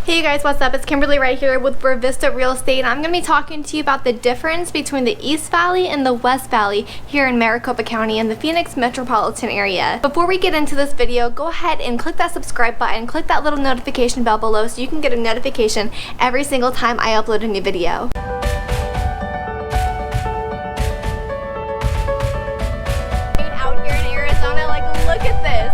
Hey you guys, what's up? It's Kimberly right here with Vista Real Estate, and I'm going to be talking to you about the difference between the East Valley and the West Valley here in Maricopa County in the Phoenix metropolitan area. Before we get into this video, go ahead and click that subscribe button, click that little notification bell below so you can get a notification every single time I upload a new video. Out here in Arizona, like look at this.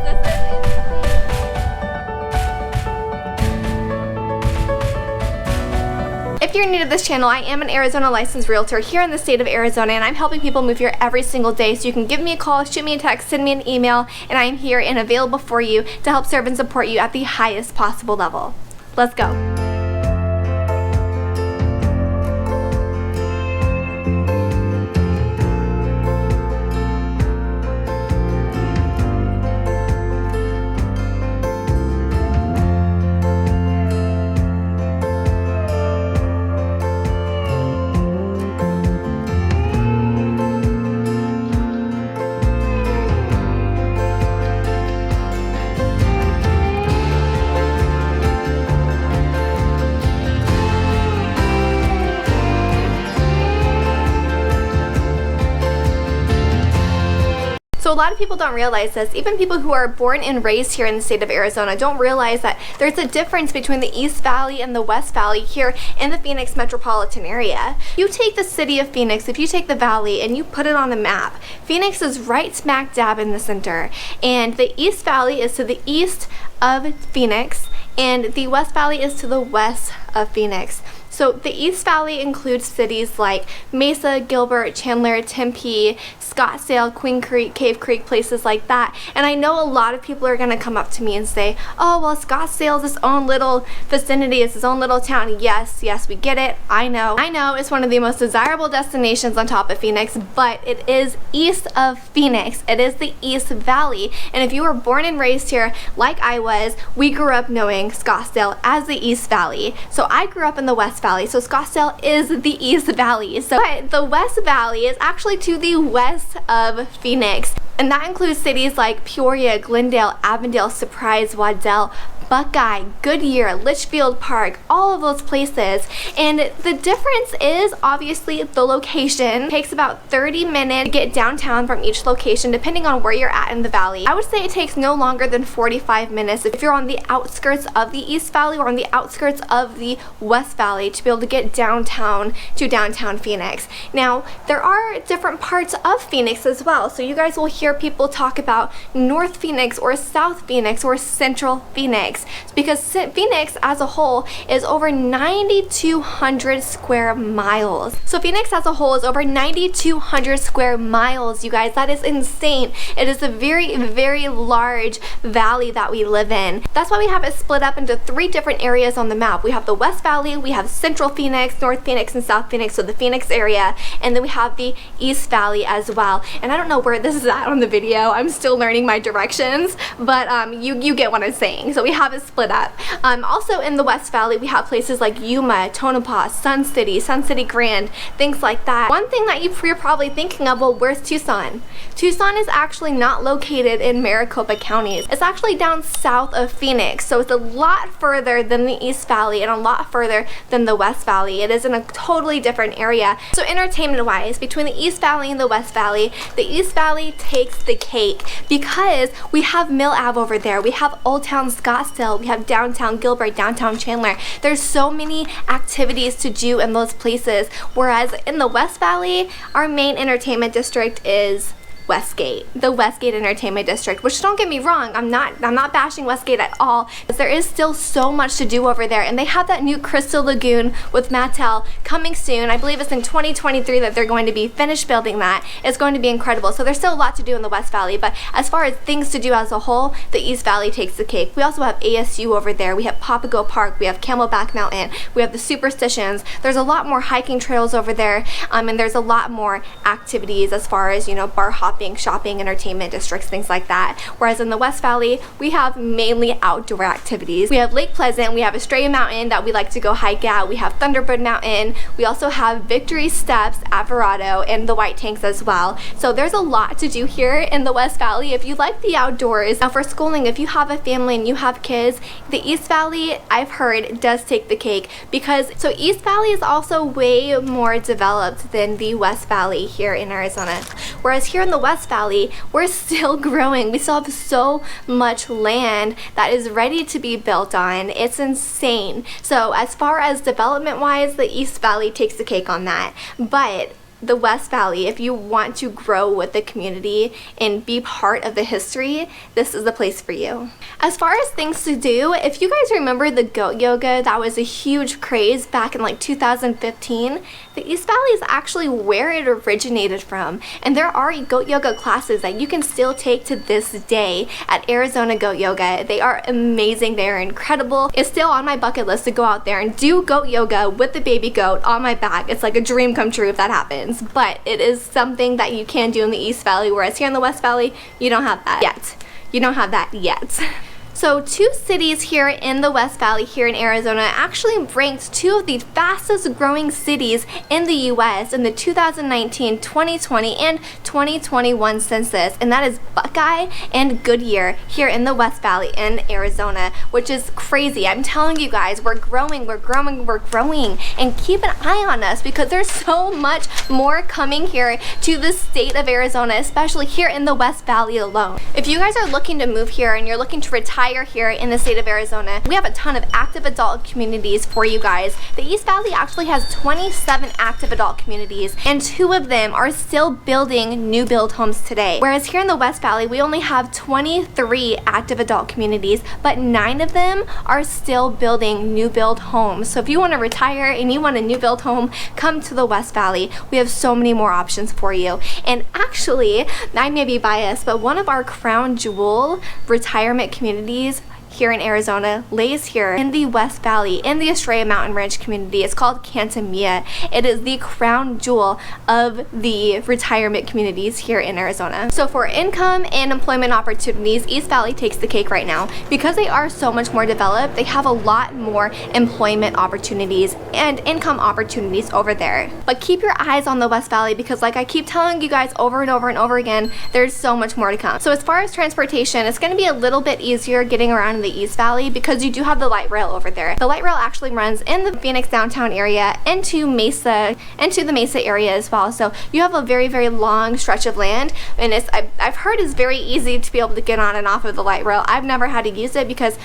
If you're new to this channel, I am an Arizona licensed realtor here in the state of Arizona, and I'm helping people move here every single day. So you can give me a call, shoot me a text, send me an email, and I'm here and available for you to help serve and support you at the highest possible level. Let's go. So a lot of people don't realize this. Even people who are born and raised here in the state of Arizona don't realize that there's a difference between the East Valley and the West Valley here in the Phoenix metropolitan area. You take the city of Phoenix, if you take the valley and you put it on the map, Phoenix is right smack dab in the center. And the East Valley is to the east of Phoenix and the West Valley is to the west of Phoenix. So the East Valley includes cities like Mesa, Gilbert, Chandler, Tempe, Scottsdale, Queen Creek, Cave Creek, places like that. And I know a lot of people are going to come up to me and say, oh, well, Scottsdale is its own little vicinity, it's its own little town. Yes, we get it. I know it's one of the most desirable destinations on top of Phoenix, but it is east of Phoenix. It is the East Valley. And if you were born and raised here like I was, we grew up knowing Scottsdale as the East Valley. So I grew up in the West Valley. So Scottsdale is the East Valley. But the West Valley is actually to the west of Phoenix. And that includes cities like Peoria, Glendale, Avondale, Surprise, Waddell, Buckeye, Goodyear, Litchfield Park, all of those places. And the difference is obviously the location. It takes about 30 minutes to get downtown from each location depending on where you're at in the valley. I would say it takes no longer than 45 minutes if you're on the outskirts of the East Valley or on the outskirts of the West Valley to be able to get downtown to downtown Phoenix. Now, there are different parts of Phoenix as well. So you guys will hear people talk about North Phoenix or South Phoenix or Central Phoenix. Because Phoenix as a whole is over 9,200 square miles. So Phoenix as a whole is over 9,200 square miles, you guys. That is insane. It is a very, very large valley that we live in. That's why we have it split up into 3 different areas on the map. We have the West Valley, we have Central Phoenix, North Phoenix, and South Phoenix, so the Phoenix area, and then we have the East Valley as well. And I don't know where this is at on the video. I'm still learning my directions, but you get what I'm saying. So we have it split up. Also in the West Valley, we have places like Yuma, Tonopah, Sun City Grand, things like that. One thing that you're probably thinking of, well, where's Tucson? Tucson is actually not located in Maricopa County. It's actually down south of Phoenix, so it's a lot further than the East Valley and a lot further than the West Valley. It is in a totally different area. So entertainment-wise, between the East Valley and the West Valley, the East Valley takes the cake because we have Mill Ave over there. We have Old Town Scottsdale. We have downtown Gilbert, downtown Chandler. There's so many activities to do in those places, whereas in the West Valley, our main entertainment district is Westgate, the Westgate Entertainment District, which don't get me wrong, I'm not bashing Westgate at all, because there is still so much to do over there, and they have that new Crystal Lagoon with Mattel coming soon. I believe it's in 2023 that they're going to be finished building that. It's going to be incredible. So there's still a lot to do in the West Valley, but as far as things to do as a whole, the East Valley takes the cake. We also have ASU over there. We have Papago Park. We have Camelback Mountain. We have the Superstitions. There's a lot more hiking trails over there, and there's a lot more activities as far as, you know, bar hopping shopping, entertainment districts, things like that. Whereas in the West Valley, we have mainly outdoor activities. We have Lake Pleasant, we have Estrella Mountain that we like to go hike at, we have Thunderbird Mountain, we also have Victory Steps, Alvarado, and the White Tanks as well. So there's a lot to do here in the West Valley if you like the outdoors. Now for schooling, if you have a family and you have kids, the East Valley, I've heard, does take the cake because so East Valley is also way more developed than the West Valley here in Arizona. Whereas here in the West Valley, we're still growing. We still have so much land that is ready to be built on. It's insane. So as far as development wise, the East Valley takes the cake on that. But the West Valley, if you want to grow with the community and be part of the history, this is the place for you. As far as things to do, if you guys remember the goat yoga, that was a huge craze back in like 2015, the East Valley is actually where it originated from. And there are goat yoga classes that you can still take to this day at Arizona Goat Yoga. They are amazing, they are incredible. It's still on my bucket list to go out there and do goat yoga with the baby goat on my back. It's like a dream come true if that happens. But it is something that you can do in the East Valley, whereas here in the West Valley, you don't have that yet. You don't have that yet. So 2 cities here in the West Valley here in Arizona actually ranked 2 of the fastest growing cities in the US in the 2019, 2020, and 2021 census, and that is Buckeye and Goodyear here in the West Valley in Arizona, which is crazy. I'm telling you guys, we're growing, we're growing, we're growing, and keep an eye on us because there's so much more coming here to the state of Arizona, especially here in the West Valley alone. If you guys are looking to move here and you're looking to retire here in the state of Arizona, we have a ton of active adult communities for you guys. The East Valley actually has 27 active adult communities, and 2 of them are still building new build homes today. Whereas here in the West Valley, we only have 23 active adult communities, but 9 of them are still building new build homes. So if you want to retire and you want a new build home, come to the West Valley. We have so many more options for you. And actually, I may be biased, but one of our crown jewel retirement communities here in Arizona lays here in the West Valley in the Estrella Mountain Ranch community. It's called Cantamia. It is the crown jewel of the retirement communities here in Arizona. So for income and employment opportunities, East Valley takes the cake right now. Because they are so much more developed, they have a lot more employment opportunities and income opportunities over there. But keep your eyes on the West Valley because like I keep telling you guys over and over and over again, there's so much more to come. So as far as transportation, it's going to be a little bit easier getting around in the East Valley because you do have the light rail over there. The light rail actually runs in the Phoenix downtown area into the Mesa area as well. So you have a very, very long stretch of land, and I've heard it's very easy to be able to get on and off of the light rail. I've never had to use it because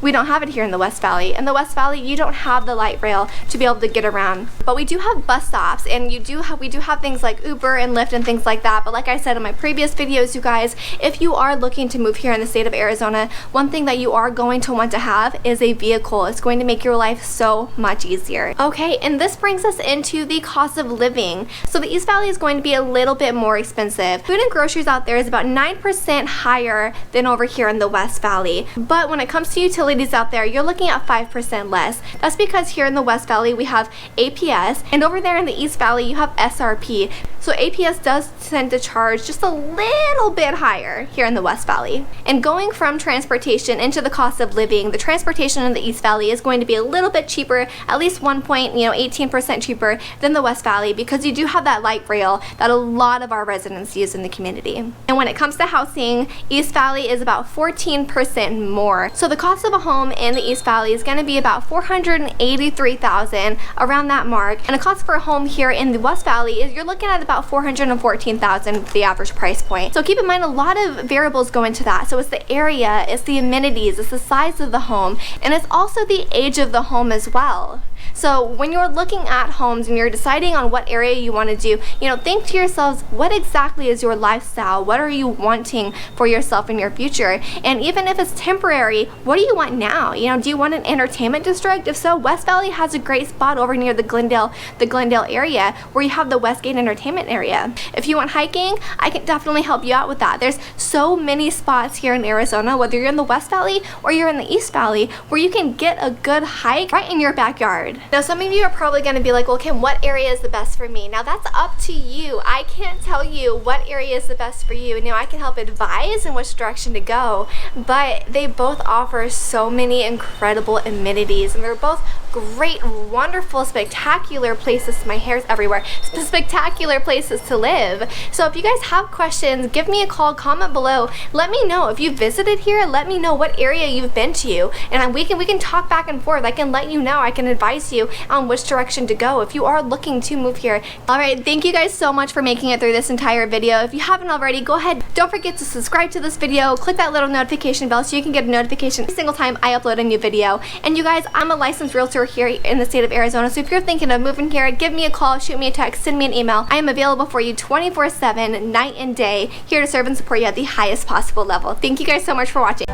we don't have it here in the West Valley. In the West Valley, you don't have the light rail to be able to get around. But we do have bus stops, and we do have things like Uber and Lyft and things like that. But like I said in my previous videos, you guys, if you are looking to move here in the state of Arizona, one thing that you are going to want to have is a vehicle. It's going to make your life so much easier. Okay, and this brings us into the cost of living. So the East Valley is going to be a little bit more expensive. Food and groceries out there is about 9% higher than over here in the West Valley. But when it comes to utilities out there, you're looking at 5% less. That's because here in the West Valley we have APS, and over there in the East Valley you have SRP. So APS does tend to charge just a little bit higher here in the West Valley. And going from transportation into the cost of living, the transportation in the East Valley is going to be a little bit cheaper, at least 18% cheaper than the West Valley, because you do have that light rail that a lot of our residents use in the community. And when it comes to housing, East Valley is about 14% more. So the cost of a home in the East Valley is going to be about $483,000, around that mark. And the cost for a home here in the West Valley is you're looking at about $414,000, the average price point. So keep in mind a lot of variables go into that. So it's the area, it's the amenities, it's the size of the home, and it's also the age of the home as well. So when you're looking at homes and you're deciding on what area you want to do, think to yourselves, what exactly is your lifestyle? What are you wanting for yourself in your future? And even if it's temporary, what do you want now? Do you want an entertainment district? If so, West Valley has a great spot over near the Glendale area where you have the Westgate Entertainment area. If you want hiking, I can definitely help you out with that. There's so many spots here in Arizona, whether you're in the West Valley or you're in the East Valley, where you can get a good hike right in your backyard. Now some of you are probably going to be like, well, Kim, what area is the best for me? Now that's up to you. I can't tell you what area is the best for you. Now I can help advise in which direction to go, but they both offer so many incredible amenities, and they're both great, wonderful, spectacular places. My hair's everywhere. Spectacular places to live. So if you guys have questions, give me a call, comment below. Let me know if you visited here. Let me know what area you've been to, and we can talk back and forth. I can let you know. I can advise you on which direction to go if you are looking to move here. All right, thank you guys so much for making it through this entire video. If you haven't already, go ahead. Don't forget to subscribe to this video. Click that little notification bell so you can get a notification every single time I upload a new video. And you guys, I'm a licensed realtor here in the state of Arizona, so if you're thinking of moving here, give me a call, shoot me a text, send me an email. I am available for you 24/7, night and day, here to serve and support you at the highest possible level. Thank you guys so much for watching.